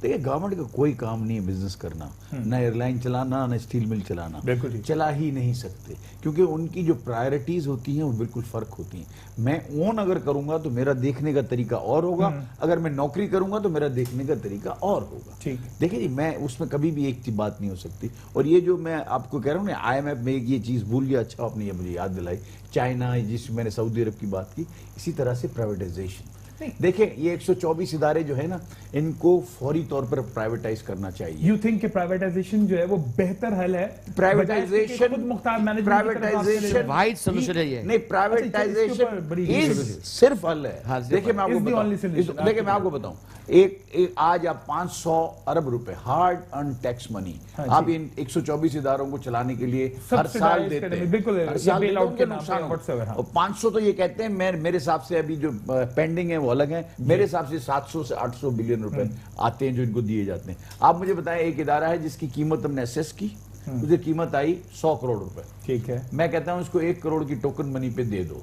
دیکھیں گورنمنٹ کا کوئی کام نہیں ہے بزنس کرنا, نہ ایئر لائن چلانا, نہ اسٹیل مل چلانا, چلا ہی نہیں سکتے, کیونکہ ان کی جو پرائرٹیز ہوتی ہیں وہ بالکل فرق ہوتی ہیں. میں اون اگر کروں گا تو میرا دیکھنے کا طریقہ اور ہوگا, اگر میں نوکری کروں گا تو میرا دیکھنے کا طریقہ اور ہوگا. دیکھیں جی, میں اس میں کبھی بھی ایک بات نہیں ہو سکتی. اور یہ جو میں آپ کو کہہ رہا ہوں نا, آئی ایم ایف میں یہ چیز بھول گیا, اچھا آپ نے یہ مجھے یاد دلائی, چائنا جس میں نے سعودی عرب کی بات کی, اسی طرح سے پرائیویٹائزیشن. دیکھیں یہ 124 ادارے جو ہے نا, ان کو فوری طور پر پرائیویٹائز کرنا چاہیے. یو تھنک کہ پرائیویٹائزیشن جو ہے وہ بہتر حل ہے؟ پرائیویٹائزیشن واحد سولوشن ہے یہ نہیں, پرائیویٹائزیشن صرف حل ہے. دیکھیں میں آپ کو بتاؤں, آج آپ 500 ارب روپے ہارڈ ارن ٹیکس منی آپ ان 124 اداروں کو چلانے کے لیے ہر سال دیتے ہیں. اور 500 تو یہ کہتے ہیں, میرے حساب سے ابھی جو پینڈنگ ہے وہ الگ ہیں, میرے حساب سے 700 سے 800 بلین روپے آتے ہیں جو ان کو دیے جاتے ہیں. آپ مجھے بتائیں, ایک ادارہ ہے جس کی قیمت ہم نے اسیس کی, اسے قیمت آئی 100 کروڑ روپے. ٹھیک ہے, میں کہتا ہوں اس کو 1 کروڑ کی ٹوکن منی پہ دے دو.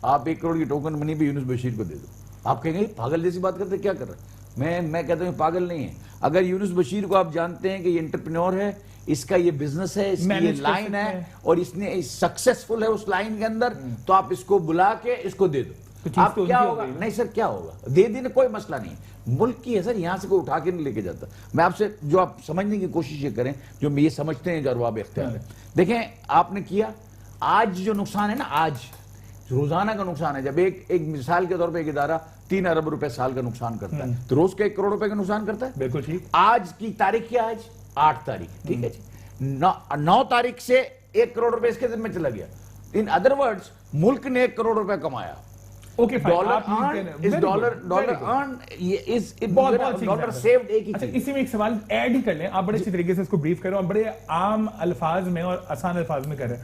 آپ 1 کروڑ کی ٹوکن منی پہ یونس بشیر کو دے دو. آپ کہیں گے پاگل جیسی بات کرتے, کیا کر رہے ہیں؟ میں کہتا ہوں پاگل نہیں ہے. اگر یونس بشیر کو آپ جانتے ہیں کہ یہ انٹرپرینور ہے, اس کا یہ بزنس ہے, اس کی یہ لائن ہے اور اس نے سکسیسفل ہے اس لائن کے اندر, تو آپ اس کو بلا کے اس کو دے دو. آپ کیا ہوگا؟ نہیں سر, کیا ہوگا, دے دینے کوئی مسئلہ نہیں. ملک کی ہے سر, یہاں سے کوئی اٹھا کے نہیں لے کے جاتا. میں آپ سے جو آپ سمجھنے کی کوشش یہ کریں, جو یہ سمجھتے ہیں جو ارباب اختیار ہے. دیکھیں آپ نے کیا, آج جو نقصان ہے نا, آج روزانہ کا نقصان ہے, جب ایک مثال کے طور پہ ایک ادارہ 3 ارب روپے سال کا نقصان کرتا ہے تو روز کا 1 کروڑ روپے کا نقصان کرتا ہے. بالکل ٹھیک. آج کی تاریخ کیا, آج 8 تاریخ, ٹھیک ہے جی, 9 تاریخ سے 1 کروڑ روپے اس کے ذمہ چلا گیا. ان ادر ورڈز ملک نے 1 کروڑ روپے کمایا. Okay, fine. डॉलर आप earn very is good, dollar very good. Earn is बहुत अच्छी डॉलर example. सेव्ड एक ही अच्छा, चीज। इसी में एक सवाल ऐड ही कर लें, आप बड़े अच्छी तरीके से इसको ब्रीफ करें और बड़े आम अल्फाज में और आसान अल्फाज में करें।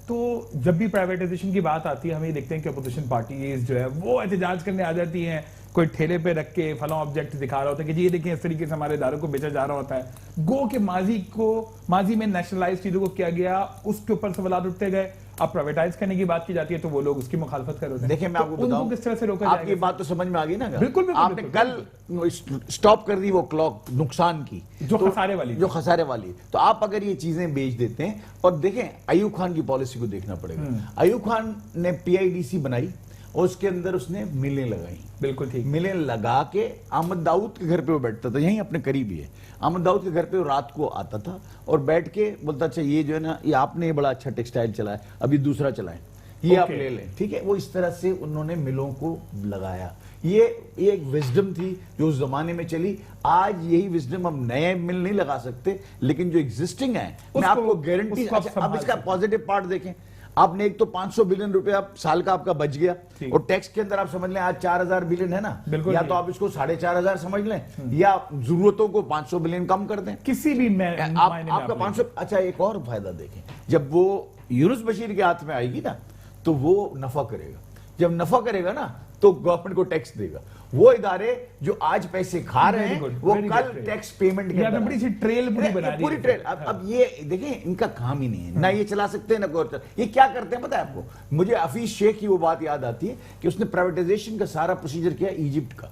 तो जब भी प्राइवेटाइजेशन की बात आती है, हम ये देखते हैं कि अपोजिशन पार्टीज जो है वो एहतजाज करने आ जाती हैं, कोई ठेले पे रख के फला ऑब्जेक्ट दिखा रहा होता है कि जी ये देखिए इस तरीके से हमारे इदारों को बेचा जा रहा होता है। गो के माजी में नेशनलाइज चीजों को किया गया, उसके ऊपर सवाल उठते गए। अब प्राइवेटाइज करने की बात की जाती है तो वो लोग उसकी मुखालफत कर रहे हैं। देखिए मैं आपको तो उनको बताऊं, किस तरह से रोका आपकी जाएगा? बात तो समझ में आ गई ना? बिल्कुल, बिल्कुल, आपने बिल्कुल, कल स्टॉप कर दी वो क्लॉक नुकसान की, जो खसारे वाली, जो खसारे वाली। तो आप अगर ये चीजें बेच देते हैं, और देखें अयूब खान की पॉलिसी को देखना पड़ेगा। अयूब खान ने पीआईडीसी बनाई और उसके अंदर उसने मिलें लगाई। बिल्कुल ठीक। मिलें लगा के अहमद दाऊद के घर पे वो बैठता था, यहीं अपने करीब ही है। अहमद दाऊद के घर पे वो रात को आता था और बैठ के बोलता, अच्छा ये जो है ना, ये आपने ये बड़ा अच्छा टेक्सटाइल चलाया, अभी दूसरा चलाएं, ये आप ले लें, ठीक है। वो इस तरह से उन्होंने मिलों को लगाया। ये एक विजडम थी जो उस जमाने में चली। आज यही विजडम हम नए मिल नहीं लगा सकते, लेकिन जो एग्जिस्टिंग है, मैं आपको गारंटी। अब इसका पॉजिटिव पार्ट देखें, आपने एक तो 500 बिलियन रुपए आप साल का आपका बच गया, और टैक्स के अंदर आप समझ लें आज 4000 बिलियन है ना, या तो आप इसको 4500 समझ लें, या जरूरतों को 500 बिलियन कम कर दें, किसी भी आपका 500। अच्छा एक और फायदा देखें, जब वो यूनुस बशीर के हाथ में आएगी ना, तो वो नफा करेगा। जब नफा करेगा ना, तो गवर्नमेंट को टैक्स देगा। वो इदारे जो आज पैसे खा रहे हैं, वो कल टैक्स पेमेंट के बड़ी सी ट्रेल पूरी ट्रेल। अब ये देखें, इनका काम ही नहीं है, ना ये चला सकते हैं ना कोई। ये क्या करते हैं पता है आपको? मुझे हफीज शेख की वो बात याद आती है कि उसने प्राइवेटाइजेशन का सारा प्रोसीजर किया इजिप्ट का।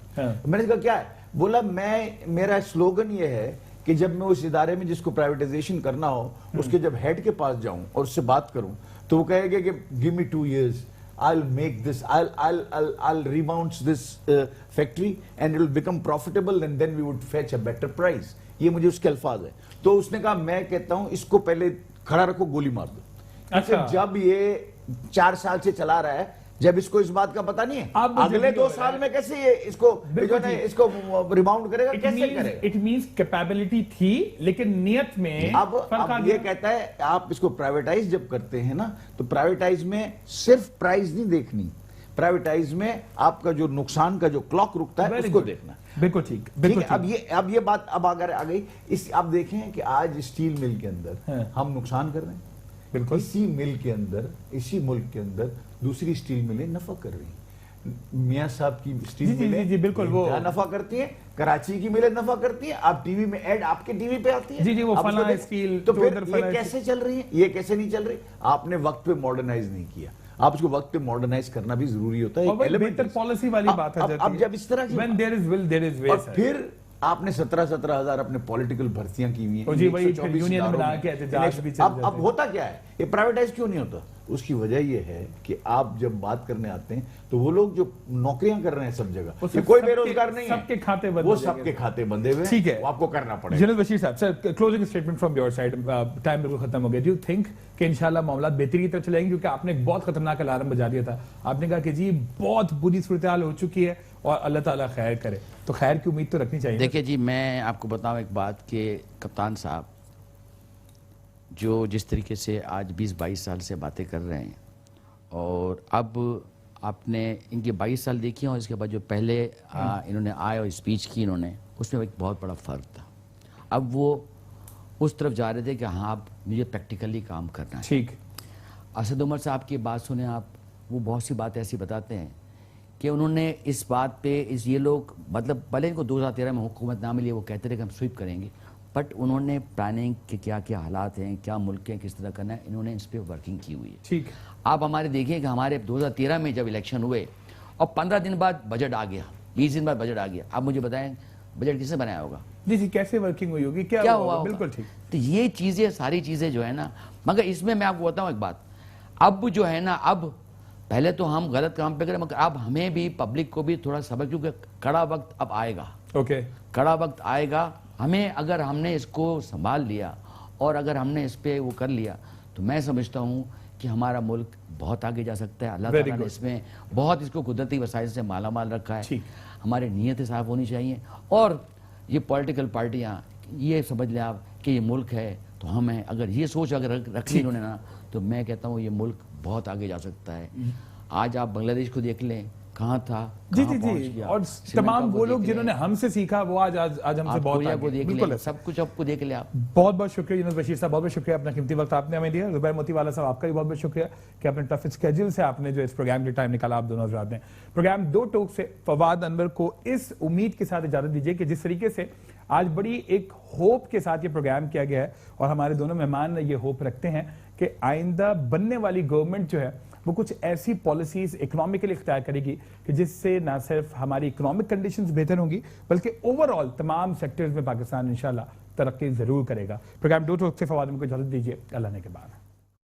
मैंने कहा क्या है? बोला मेरा स्लोगन ये है कि जब मैं उस इदारे में जिसको प्राइवेटाइजेशन करना हो, उसके जब हेड के पास जाऊं और उससे बात करूं, तो वो कहेगा कि give me 2 years, I'll make this, I'll rebounce this factory and it will become profitable and then we would fetch a better price. ये मुझे उसके अल्फाज है। तो उसने कहा, मैं कहता हूं इसको पहले खड़ा रखो, गोली मार दो। अच्छा। जब ये 4 साल से चला रहा है, जब इसको इस बात का पता नहीं है, अगले 2 साल में कैसे ये इसको रिबाउंड करेगा, कैसे करेगा? इट मींस कैपेबिलिटी थी, लेकिन नियत में अब ये कहता है, आप इसको प्राइवेटाइज जब करते हैं ना, तो प्राइवेटाइज में सिर्फ प्राइस नहीं देखनी, प्राइवेटाइज में आपका जो नुकसान का जो क्लॉक रुकता है उसको देखना। बिल्कुल ठीक, बिल्कुल ठीक। अब ये बात अब अगर आ गई, इस आप देखें कि आज स्टील मिल के अंदर हम नुकसान कर रहे हैं। बिल्कुल। इसी मिल के अंदर, इसी मुल्क के अंदर दूसरी स्टील मिलें नफा कर रही हैं। मियां साहब की स्टील मिलें बिल्कुल वो नफा करती हैं, कराची की मिलें नफा करती हैं। आप टीवी में ऐड आपके टीवी पे आती है, जी वो फला स्टील। तो फिर ये कैसे चल रही है, ये कैसे नहीं चल रही? आपने वक्त पे मॉडर्नाइज नहीं किया। आप उसको वक्त पे मॉडर्नाइज करना भी जरूरी होता है। बेहतर पॉलिसी वाली बात है। अब जब इस तरह की When there is will, there is way, और फिर आपने 17,000 अपने पॉलिटिकल भर्तियां की हुई हैं। जी भाई, यूनियन बना के एहतजाज भी चल जाते हैं। अब होता क्या है, ये प्राइवेटाइज क्यों नहीं होता? उसकी वजह ये है कि आप जब बात करने आते हैं, तो वो लोग जो नौकरियां कर रहे हैं सब जगह, कोई बेरोजगार नहीं है, सबके खाते बंद, वो सबके खाते बंधे हुए। ठीक है, आपको करना पड़ेगा। जनरल बशीर साहब, sir closing statement from your side, time बिल्कुल खत्म हो गया। डू यू थिंक कि इंशाल्लाह मामला बेहतरी की तरफ चलेंगे? क्योंकि आपने एक बहुत खतरनाक अलार्म बजा दिया था। आपने कहा कि जी बहुत बुरी सूरत हाल हो चुकी है और अल्लाह ताला खैर करे, तो खैर की उम्मीद तो रखनी चाहिए। देखिए जी, मैं आपको बताऊं एक बात कि कप्तान साहब जो जिस तरीके से आज 20-22 साल से बातें कर रहे हैं, और अब आपने इनके 22 साल देखी और इसके बाद जो पहले इन्होंने आए और स्पीच की इन्होंने, उसमें एक बहुत बड़ा फ़र्क था। अब वो उस तरफ जा रहे थे कि हाँ अब मुझे प्रैक्टिकली काम करना है। ठीक। असद उमर साहब की बात सुने आप, वो बहुत सी बातें ऐसी बताते हैं कि उन्होंने इस बात पे ये लोग, मतलब भले इनको 2013 में हुकूमत ना मिली, वो कहते थे कि हम स्वीप करेंगे, बट उन्होंने प्लानिंग के क्या क्या हालात हैं, क्या मुल्क हैं, किस तरह करना है, इन्होंने इस पर वर्किंग की हुई है। ठीक। आप हमारे देखिए कि हमारे 2013 में जब इलेक्शन हुए और 15 दिन बाद बजट आ गया, 20 दिन बाद बजट आ गया, आप मुझे बताएं बजट किसने बनाया होगा? जी कैसे वर्किंग हुई होगी, क्या हुआ? बिल्कुल ठीक। तो ये चीज़ें, सारी चीज़ें जो है ना, मगर इसमें मैं आपको बताऊँ एक बात, अब जो है ना, अब पहले तो हम गलत काम पे करें, मगर अब हमें भी, पब्लिक को भी थोड़ा सबक, क्योंकि कड़ा वक्त अब आएगा। ओके। कड़ा वक्त आएगा, हमें अगर हमने इसको संभाल लिया और अगर हमने इस पे वो कर लिया, तो मैं समझता हूँ कि हमारा मुल्क बहुत आगे जा सकता है। अल्लाह ताला ने इसमें बहुत इसको कुदरती वसाइल से माला माल रखा है। हमारी नीयतें साफ होनी चाहिए, और ये पॉलिटिकल पार्टियाँ ये समझ लें आप कि ये मुल्क है तो हम हैं, अगर ये सोच अगर रख ली इन्होंने ना, तो मैं कहता हूँ ये मुल्क बहुत आगे जा सकता है। आज आप बांग्लादेश को देख लें, کہاں تھا، جی کہاں جی پہنچ جی گیا، اور سری تمام لنکا کو وہ لوگ دیکھ لیں، جنہوں نے ہم سے سیکھا وہ آج ہم سے آپ بہت کوریا آگے کو ہیں۔ دیکھ بالکل لیں، سب کچھ آپ کو دیکھ لیں آپ۔ بہت بہت شکریہ یونس بشیر صاحب، بہت بہت شکریہ، اپنا قیمتی وقت آپ نے ہمیں دیا۔ زبیر موتی والا صاحب آپ کا بھی بہت بہت شکریہ کہ اپنے ٹف اسکیجول سے آپ نے جو اس پروگرام کے ٹائم نکالا، آپ دونوں حضرات نے۔ پروگرام دو ٹوک سے فواد انور کو اس امید کے ساتھ اجازت دیجیے کہ جس طریقے سے آج بڑی ایک ہوپ کے ساتھ یہ پروگرام کیا گیا ہے اور ہمارے دونوں مہمان یہ ہوپ رکھتے ہیں کہ آئندہ بننے والی گورنمنٹ جو ہے وہ کچھ ایسی پالیسیز اکنامکلی اختیار کرے گی کہ جس سے نہ صرف ہماری اکنامک کنڈیشنز بہتر ہوں گی بلکہ اوورآل تمام سیکٹرز میں پاکستان انشاءاللہ ترقی ضرور کرے گا۔ پروگرام دو ٹوک سے فواد انور کو اجازت دیجیے، اللہ نے کے بعد۔